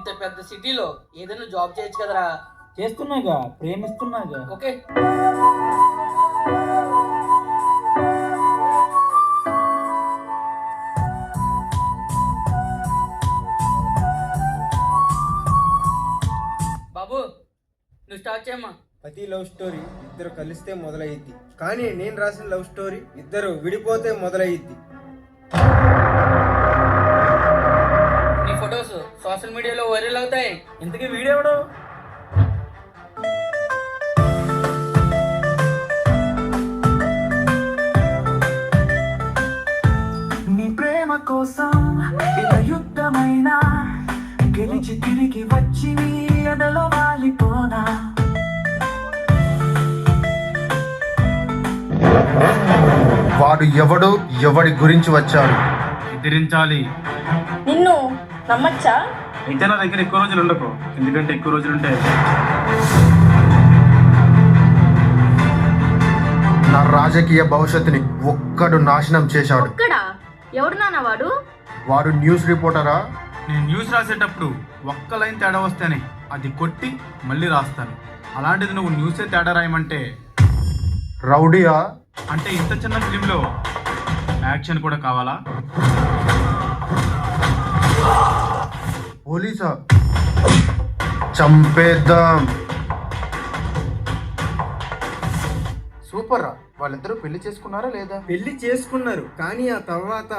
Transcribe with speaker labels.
Speaker 1: ఇంత పెద్ద సిటీలో ఏదైనా జాబ్ చేయొచ్చు కదరా.
Speaker 2: చేస్తున్నాగా, ప్రేమిస్తున్నాగా.
Speaker 1: ఓకే. బాబు నువ్వు స్టార్ట్ చేయమ్మా.
Speaker 3: ప్రతి లవ్ స్టోరీ ఇద్దరు కలిస్తే మొదలయ్యిద్ది, కానీ నేను రాసిన లవ్ స్టోరీ ఇద్దరు విడిపోతే మొదలయ్యిద్ది.
Speaker 1: నీ ఫొటోస్ సోషల్ మీడియాలో వైరల్ అవుతాయి.
Speaker 2: ఇంతకీ వీడియో ఎవడు?
Speaker 4: నీ ప్రేమ కోసం ఇలా యుద్ధమైనా గెలిచి తిరిగి వచ్చి నీ ఎదలో వాలిపోనా.
Speaker 5: వాడు ఎవడు, ఎవడి గురించి వచ్చాడు?
Speaker 6: ఎదిరించాలి.
Speaker 7: నిన్ను నమ్మచ్చా?
Speaker 6: అయితే నా దగ్గర ఎక్కువ రోజులు ఉండకు, ఎందుకంటే ఎక్కువ రోజులుంటే
Speaker 5: నా రాజకీయ భవిష్యత్తుని ఒక్కడు నాశనం చేశాడు.
Speaker 7: ఒక్కడా? ఎవడు నాన్న వాడు?
Speaker 5: వాడు న్యూస్ రిపోర్టరా?
Speaker 6: నేను న్యూస్ రాసేటప్పుడు ఒక్క లైన్ తేడా వస్తేనే అది కొట్టి మళ్ళీ రాస్తాను. అలాంటిది నువ్వు న్యూసే తేడా రాయమంటే
Speaker 5: రౌడీయా?
Speaker 6: అంటే ఇంత చిన్న ఫిలింలో యాక్షన్ కూడా కావాలా?
Speaker 5: పోలీసా? చంపేద్దాం.
Speaker 8: సూపర్ రా. వాళ్ళిద్దరూ పెళ్లి చేసుకున్నారా లేదా?
Speaker 3: పెళ్లి చేసుకున్నారు, కానీ ఆ తర్వాత